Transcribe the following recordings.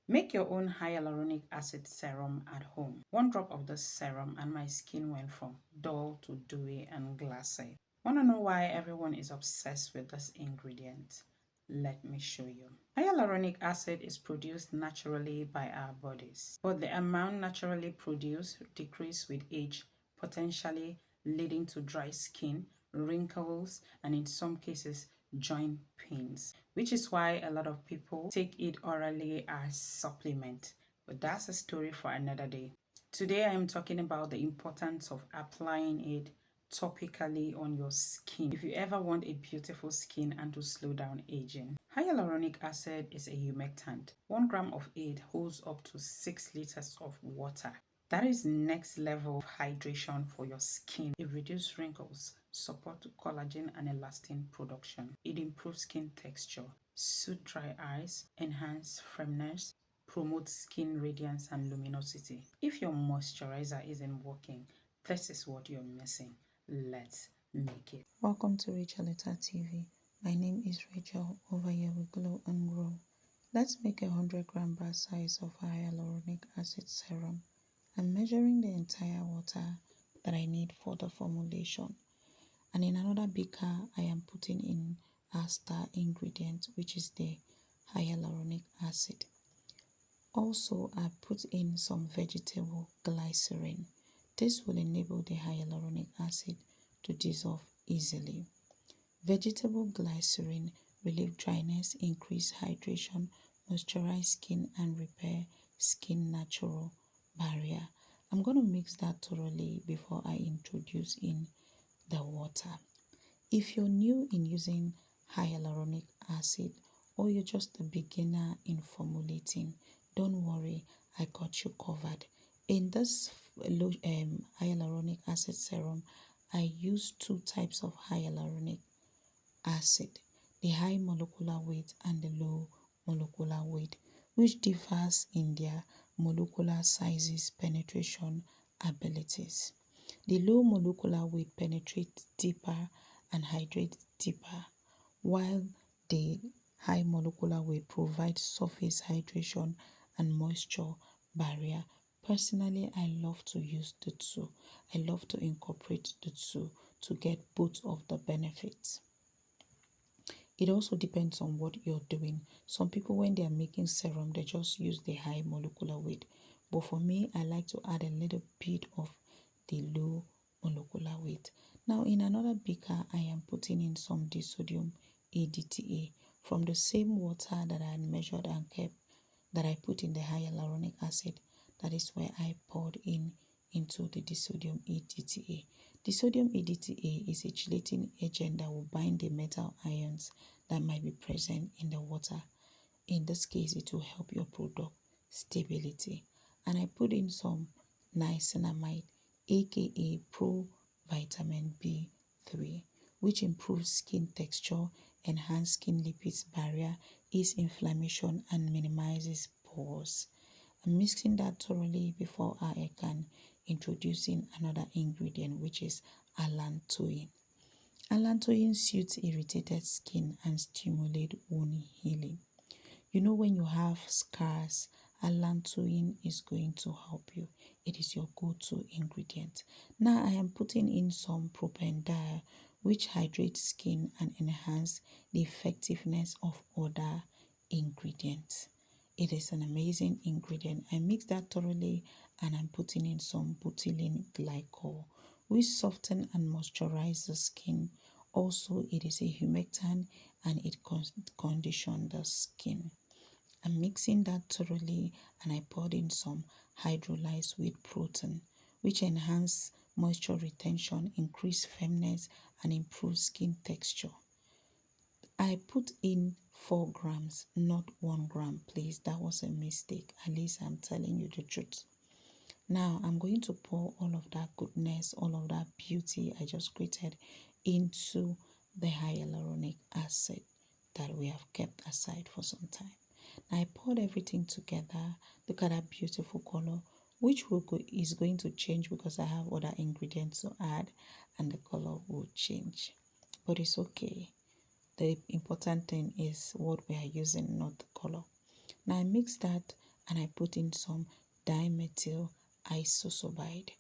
Make your own hyaluronic acid serum at home. One drop of this serum and my skin went from dull to dewy and glassy. Want to know why everyone is obsessed with this ingredient? Let me show you. Hyaluronic acid is produced naturally by our bodies, but the amount naturally produced decreases with age, potentially leading to dry skin, wrinkles, and in some cases, joint pains, which is why a lot of people take it orally as supplement. But that's a story for another day. Today I am talking about the importance of applying it topically on your skin if you ever want a beautiful skin and to slow down aging. Hyaluronic acid is a humectant. 1 gram of it holds up to 6 liters of water. That is next level of hydration for your skin. It reduces wrinkles, supports collagen and elastin production. It improves skin texture, soothes dry eyes, enhances firmness, promotes skin radiance and luminosity. If your moisturizer isn't working, this is what you're missing. Let's make it. Welcome to Etta TV. My name is Rachel. Over here we glow and grow. Let's make a 100-gram bar size of hyaluronic acid serum. I'm measuring the entire water that I need for the formulation. And in another beaker, I am putting in our star ingredient, which is the hyaluronic acid. Also, I put in some vegetable glycerin. This will enable the hyaluronic acid to dissolve easily. Vegetable glycerin relieve dryness, increase hydration, moisturize skin, and repair skin natural barrier. I'm going to mix that thoroughly before I introduce in the water. If you're new in using hyaluronic acid or you're just a beginner in formulating, don't worry, I got you covered. In this hyaluronic acid serum, I use 2 types of hyaluronic acid, the high molecular weight and the low molecular weight, which differs in their molecular sizes, penetration abilities. The low molecular weight penetrates deeper and hydrates deeper, while the high molecular weight provides surface hydration and moisture barrier. Personally, I love to use the two. I love to incorporate the two to get both of the benefits. It also depends on what you're doing. Some people, when they are making serum, they just use the high molecular weight. But for me, I like to add a little bit of the low molecular weight. Now, in another beaker, I am putting in some disodium ADTA from the same water that I had measured and kept, that I put in the hyaluronic acid. That is where I poured into the disodium ADTA. Disodium ADTA is a chelating agent that will bind the metal ions that might be present in the water. In this case, it will help your product stability. And I put in some niacinamide, aka pro vitamin B3, which improves skin texture, enhances skin lipids barrier, eases inflammation, and minimizes pores. I'm mixing that thoroughly before I can introduce in another ingredient, which is allantoin. Allantoin suits irritated skin and stimulates wound healing. You know, when you have scars, allantoin is going to help you. It is your go-to ingredient. Now I am putting in some propendile, which hydrates skin and enhance the effectiveness of other ingredients. It is an amazing ingredient. I mix that thoroughly and I'm putting in some butylene glycol, which softens and moisturizes the skin. Also, it is a humectant and it conditions the skin. I'm mixing that thoroughly and I poured in some hydrolyzed wheat protein, which enhance moisture retention, increase firmness, and improve skin texture. I put in 4 grams, not 1 gram, please. That was a mistake. At least I'm telling you the truth. Now I'm going to pour all of that goodness, all of that beauty I just created into the hyaluronic acid that we have kept aside for some time. Now I poured everything together. Look at that beautiful color, which is going to change because I have other ingredients to add and the color will change. But it's okay. The important thing is what we are using, not the color. Now I mix that and I put in some dimethyl isosobide.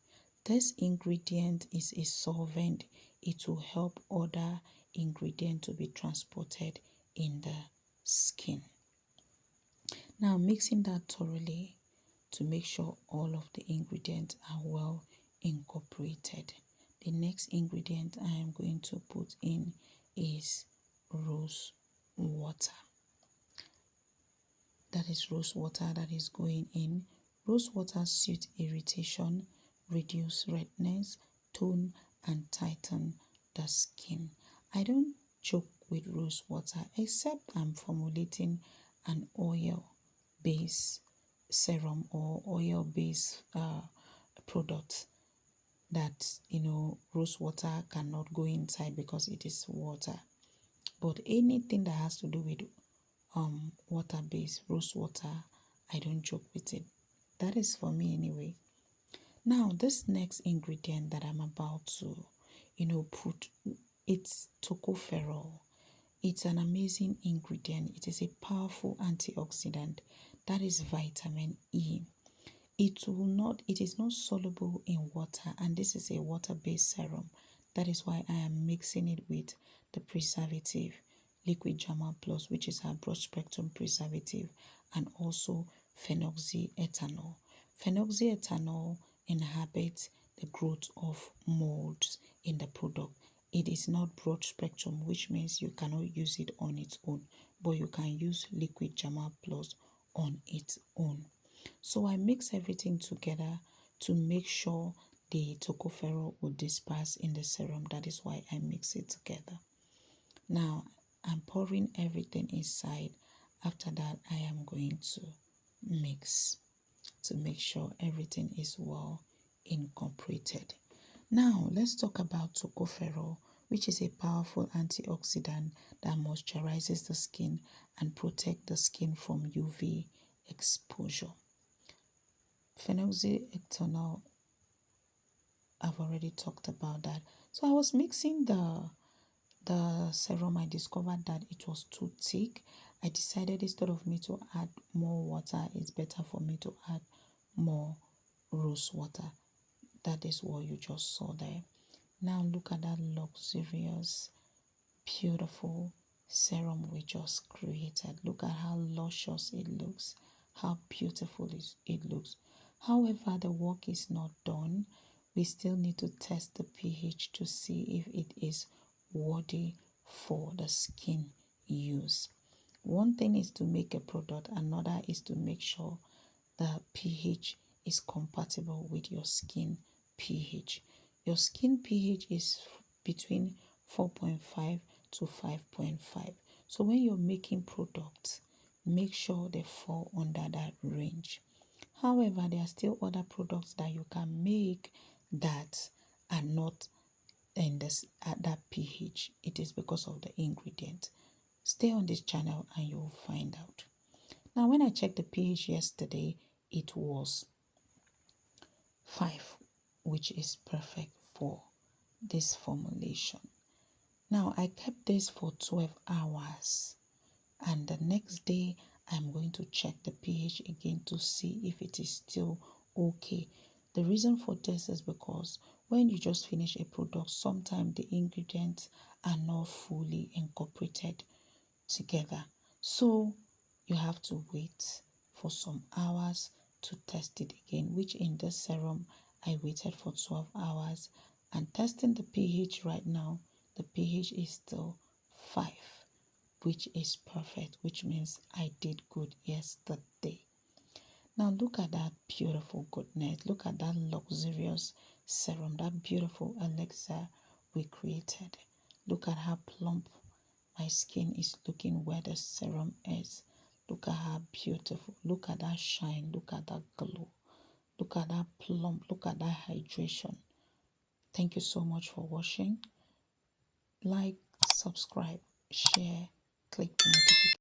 This ingredient is a solvent. It will help other ingredients to be transported in the skin. Now mixing that thoroughly to make sure all of the ingredients are well incorporated. The next ingredient I am going to put in is rose water. That is rose water that is going in. Rose water soothes irritation, reduce redness, tone and tighten the skin. I don't joke with rose water except I'm formulating an oil base serum or oil base product that rose water cannot go inside because it is water. But anything that has to do with water based rose water, I don't joke with it. That is for me anyway. Now this next ingredient that I'm about to put, it's tocopherol. It's an amazing ingredient. It is a powerful antioxidant. That is vitamin E. It is not soluble in water, and this is a water-based serum. That is why I am mixing it with the preservative liquid Jama Plus, which is our broad spectrum preservative, and also phenoxyethanol. Phenoxyethanol inhibits the growth of molds in the product. It is not broad spectrum, which means you cannot use it on its own, but you can use liquid Jama Plus on its own. So I mix everything together to make sure the tocopherol will disperse in the serum. That is why I mix it together. Now I'm pouring everything inside. After that, I am going to mix to make sure everything is well incorporated. Now let's talk about tocopherol, which is a powerful antioxidant that moisturizes the skin and protects the skin from UV exposure. Phenoxyethanol, I've already talked about that. So I was mixing the serum. I discovered that it was too thick. I decided instead of me to add more water, it's better for me to add more rose water. That is what you just saw there. Now look at that luxurious, beautiful serum we just created. Look at how luscious it looks, how beautiful it looks. However, the work is not done. We still need to test the pH to see if it is worthy for the skin use. One thing is to make a product, another is to make sure the pH is compatible with your skin pH. Your skin pH is between 4.5 to 5.5. So when you're making products, make sure they fall under that range. However, there are still other products that you can make that are not in this at that pH. It is because of the ingredient. Stay on this channel and you'll find out. Now, when I checked the pH yesterday, it was 5, which is perfect for this formulation. Now, I kept this for 12 hours, and the next day I'm going to check the pH again to see if it is still okay. The reason for this is because when you just finish a product, sometimes the ingredients are not fully incorporated together. So you have to wait for some hours to test it again, which in this serum I waited for 12 hours, and testing the pH right now, the pH is still 5, which is perfect, which means I did good yesterday. Now look at that beautiful goodness. Look at that luxurious serum, that beautiful elixir we created. Look at how plump my skin is looking where the serum is. Look at how beautiful. Look at that shine. Look at that glow. Look at that plump. Look at that hydration. Thank you so much for watching. Like, subscribe, share, click the notification.